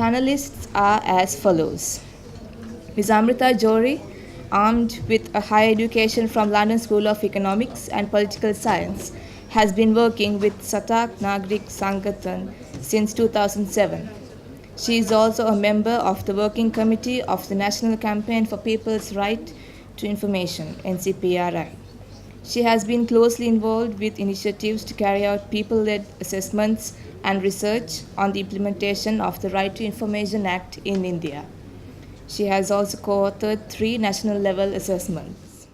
panelists are as follows. Ms. Amrita Johri, armed with a higher education from London School of Economics and Political Science, has been working with Satak Nagrik Sangathan since 2007. She is also a member of the Working Committee of the National Campaign for People's Right to Information, NCPRI. She has been closely involved with initiatives to carry out people-led assessments and research on the implementation of the Right to Information Act in India. She has also co-authored 3 national-level assessments.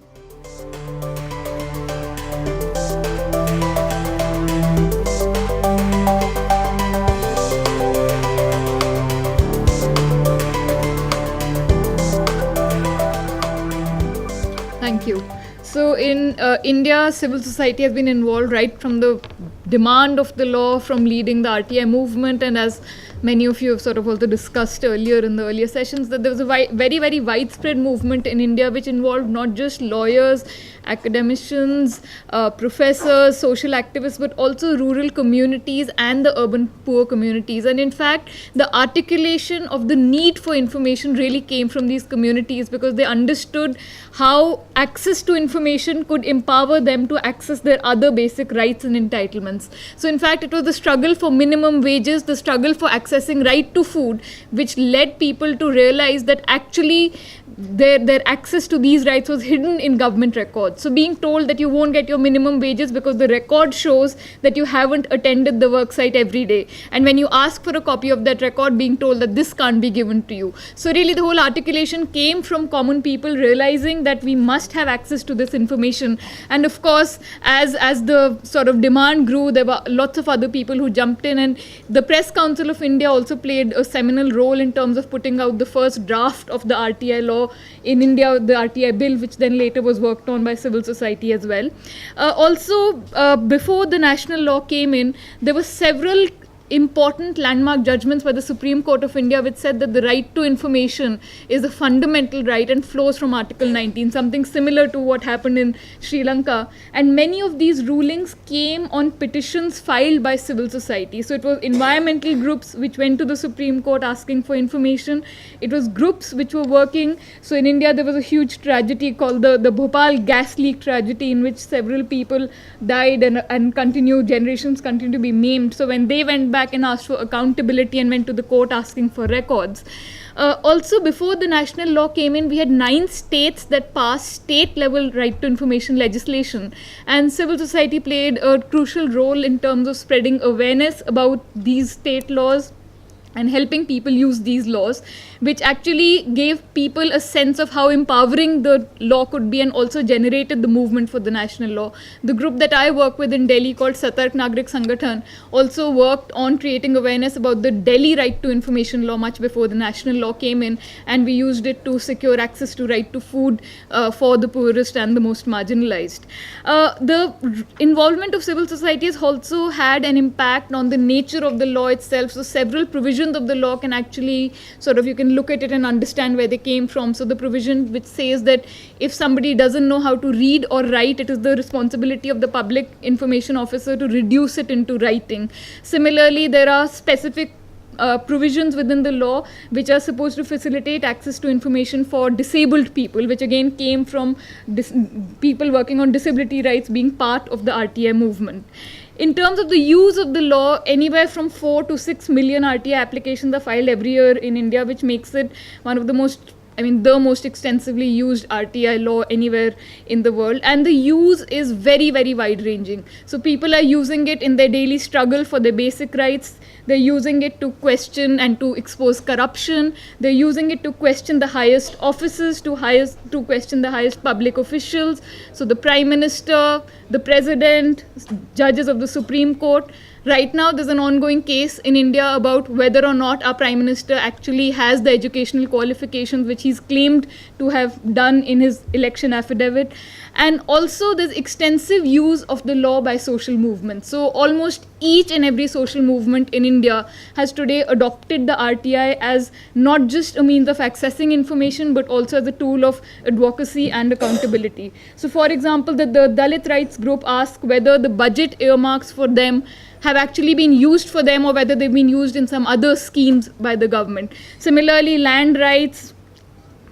Thank you. So in India, civil society has been involved right from the demand of the law, from leading the RTI movement, and as many of you have sort of also discussed earlier in the earlier sessions, that there was a very, very widespread movement in India which involved not just lawyers, academicians, professors, social activists, but also rural communities and the urban poor communities. And in fact, the articulation of the need for information really came from these communities, because they understood how access to information could empower them to access their other basic rights and entitlements. So in fact, it was the struggle for minimum wages, the struggle for accessing right to food, which led people to realize that actually their access to these rights was hidden in government records. So being told that you won't get your minimum wages because the record shows that you haven't attended the worksite every day, and when you ask for a copy of that record, being told that this can't be given to you. So really the whole articulation came from common people realizing that we must have access to this information. And of course, as the sort of demand grew, there were lots of other people who jumped in, and the Press Council of India also played a seminal role in terms of putting out the first draft of the RTI law in India, the RTI bill, which then later was worked on by civil society as well. Before the national law came in, there were several important landmark judgments by the Supreme Court of India which said that the right to information is a fundamental right and flows from Article 19, something similar to what happened in Sri Lanka. And many of these rulings came on petitions filed by civil society. So it was environmental groups which went to the Supreme Court asking for information. It was groups which were working. So in India there was a huge tragedy called the Bhopal gas leak tragedy, in which several people died and generations continue to be maimed. So when they went back and asked for accountability and went to the court asking for records. Also, before the national law came in, we had 9 states that passed state-level right to information legislation, and civil society played a crucial role in terms of spreading awareness about these state laws and helping people use these laws, which actually gave people a sense of how empowering the law could be, and also generated the movement for the national law. The group that I work with in Delhi, called Satak Nagrik Sangathan, also worked on creating awareness about the Delhi right to information law much before the national law came in, and we used it to secure access to right to food for the poorest and the most marginalized. The involvement of civil society has also had an impact on the nature of the law itself. So several provisions of the law can actually you can look at it and understand where they came from. So the provision which says that if somebody doesn't know how to read or write, it is the responsibility of the public information officer to reduce it into writing. Similarly, there are specific provisions within the law which are supposed to facilitate access to information for disabled people, which again came from people working on disability rights being part of the RTI movement. In terms of the use of the law, anywhere from 4 to 6 million RTI applications are filed every year in India, which makes it one of the most extensively used RTI law anywhere in the world. And the use is very, very wide ranging. So people are using it in their daily struggle for their basic rights. They're using it to question and to expose corruption. They're using it to question the highest offices, to question the highest public officials. So the Prime Minister, the President, judges of the Supreme Court. Right now, there's an ongoing case in India about whether or not our Prime Minister actually has the educational qualifications which he's claimed to have done in his election affidavit. And also, there's extensive use of the law by social movements. So almost each and every social movement in India has today adopted the RTI as not just a means of accessing information, but also as a tool of advocacy and accountability. So for example, the Dalit rights group asked whether the budget earmarks for them have actually been used for them or whether they've been used in some other schemes by the government. Similarly, land rights,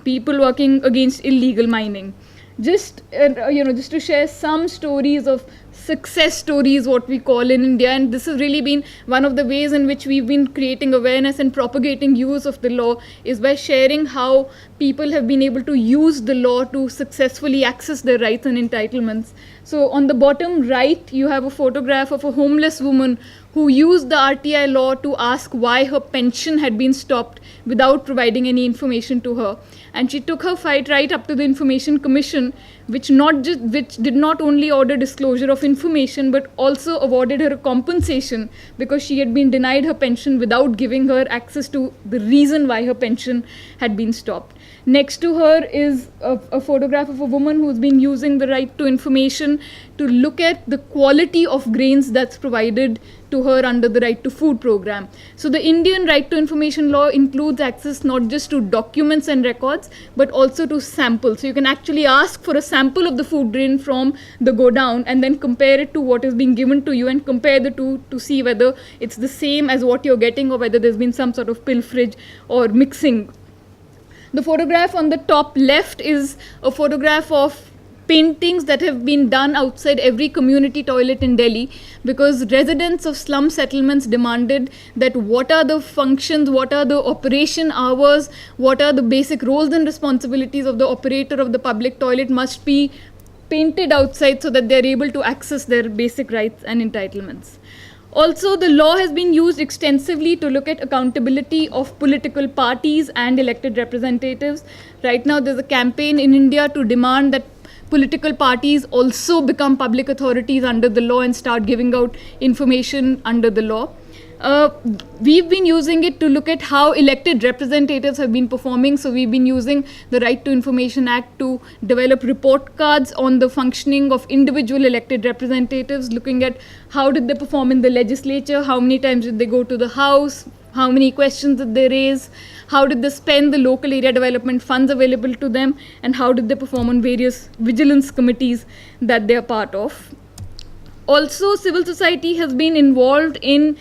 people working against illegal mining. Just just to share some stories of success stories, what we call in India, and this has really been one of the ways in which we've been creating awareness and propagating use of the law, is by sharing how people have been able to use the law to successfully access their rights and entitlements. So on the bottom right, you have a photograph of a homeless woman who used the RTI law to ask why her pension had been stopped without providing any information to her. And she took her fight right up to the Information Commission, which did not only order disclosure of information but also awarded her a compensation because she had been denied her pension without giving her access to the reason why her pension had been stopped. Next to her is a photograph of a woman who's been using the right to information to look at the quality of grains that's provided to her under the Right to Food program. So the Indian Right to Information law includes access not just to documents and records, but also to samples. So you can actually ask for a sample of the food grain from the godown and then compare it to what is being given to you and compare the two to see whether it's the same as what you're getting or whether there's been some sort of pilferage or mixing. The photograph on the top left is a photograph of paintings that have been done outside every community toilet in Delhi, because residents of slum settlements demanded that what are the functions, what are the operation hours, what are the basic roles and responsibilities of the operator of the public toilet must be painted outside so that they're able to access their basic rights and entitlements. Also, the law has been used extensively to look at accountability of political parties and elected representatives. Right now, there's a campaign in India to demand that political parties also become public authorities under the law and start giving out information under the law. We've been using it to look at how elected representatives have been performing. So we've been using the Right to Information Act to develop report cards on the functioning of individual elected representatives, looking at how did they perform in the legislature, how many times did they go to the House, how many questions did they raise, how did they spend the local area development funds available to them, and how did they perform on various vigilance committees that they are part of. Also, civil society has been involved in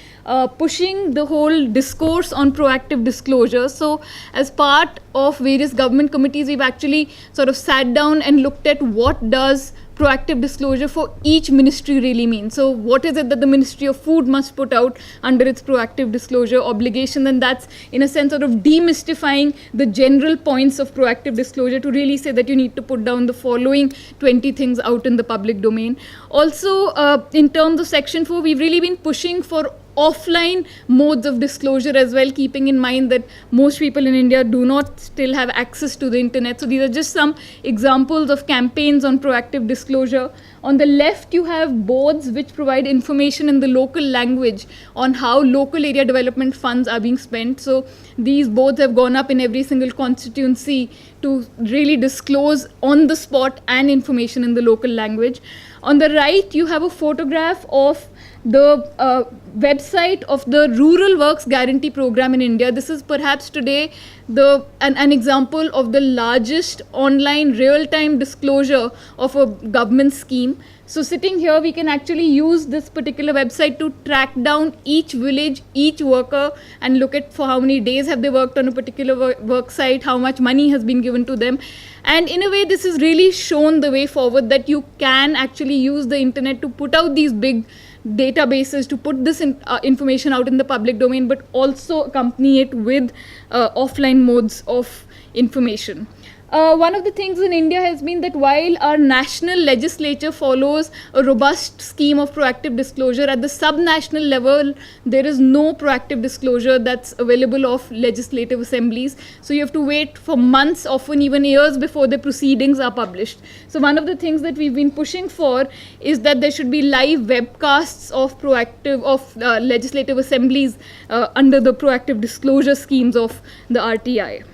pushing the whole discourse on proactive disclosure. So as part of various government committees, we've actually sort of sat down and looked at what does proactive disclosure for each ministry really mean. So what is it that the Ministry of Food must put out under its proactive disclosure obligation? And that's in a sense sort of demystifying the general points of proactive disclosure to really say that you need to put down the following 20 things out in the public domain. Also, in terms of Section 4, we've really been pushing for offline modes of disclosure as well, keeping in mind that most people in India do not still have access to the internet. So these are just some examples of campaigns on proactive disclosure. On the left, you have boards which provide information in the local language on how local area development funds are being spent. So these boards have gone up in every single constituency to really disclose on the spot and information in the local language. On the right, you have a photograph of the website of the Rural Works Guarantee Program in India. This is perhaps today an example of the largest online real-time disclosure of a government scheme. So sitting here, we can actually use this particular website to track down each village, each worker, and look at for how many days have they worked on a particular work site, how much money has been given to them. And in a way, this has really shown the way forward that you can actually use the internet to put out these big databases, to put this information out in the public domain, but also accompany it with offline modes of information. One of the things in India has been that while our national legislature follows a robust scheme of proactive disclosure, at the sub-national level, there is no proactive disclosure that's available of legislative assemblies. So you have to wait for months, often even years, before the proceedings are published. So one of the things that we've been pushing for is that there should be live webcasts of legislative assemblies under the proactive disclosure schemes of the RTI.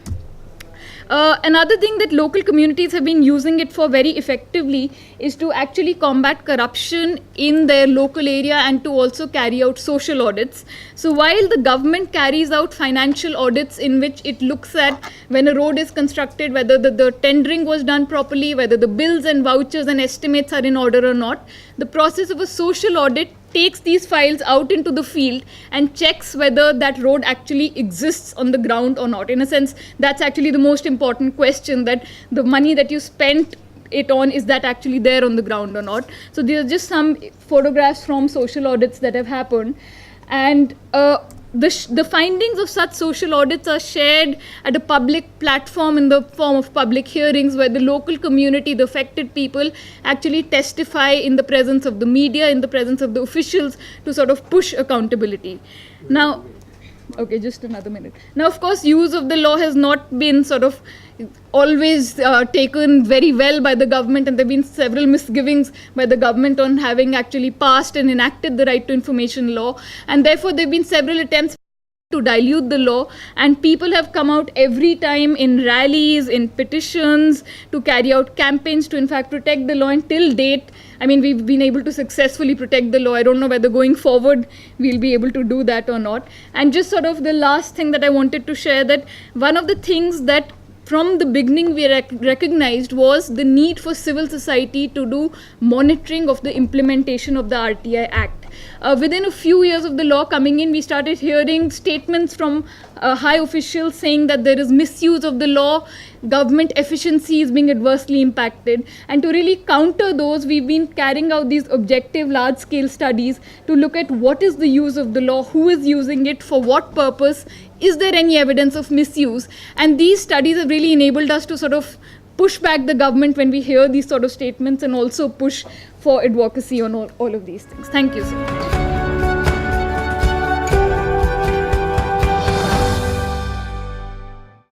Another thing that local communities have been using it for very effectively is to actually combat corruption in their local area and to also carry out social audits. So while the government carries out financial audits in which it looks at when a road is constructed, whether the tendering was done properly, whether the bills and vouchers and estimates are in order or not, the process of a social audit takes these files out into the field and checks whether that road actually exists on the ground or not. In a sense, that's actually the most important question, that the money that you spent it on, is that actually there on the ground or not. So these are just some photographs from social audits that have happened. And the findings of such social audits are shared at a public platform in the form of public hearings, where the local community, the affected people, actually testify in the presence of the media, in the presence of the officials, to sort of push accountability. Now, okay, just another minute. Now, of course, use of the law has not been sort of always taken very well by the government, and there have been several misgivings by the government on having actually passed and enacted the right to information law, and therefore there have been several attempts to dilute the law, and people have come out every time in rallies, in petitions, to carry out campaigns to in fact protect the law. And till date, I mean, we've been able to successfully protect the law. I don't know whether going forward we'll be able to do that or not. And just sort of the last thing that I wanted to share, that one of the things that from the beginning we recognized was the need for civil society to do monitoring of the implementation of the RTI Act. Within a few years of the law coming in, we started hearing statements from high officials saying that there is misuse of the law, government efficiency is being adversely impacted. And to really counter those, we've been carrying out these objective large-scale studies to look at what is the use of the law, who is using it, for what purpose, is there any evidence of misuse. And these studies have really enabled us to sort of push back the government when we hear these sort of statements, and also push for advocacy on all of these things. Thank you so much.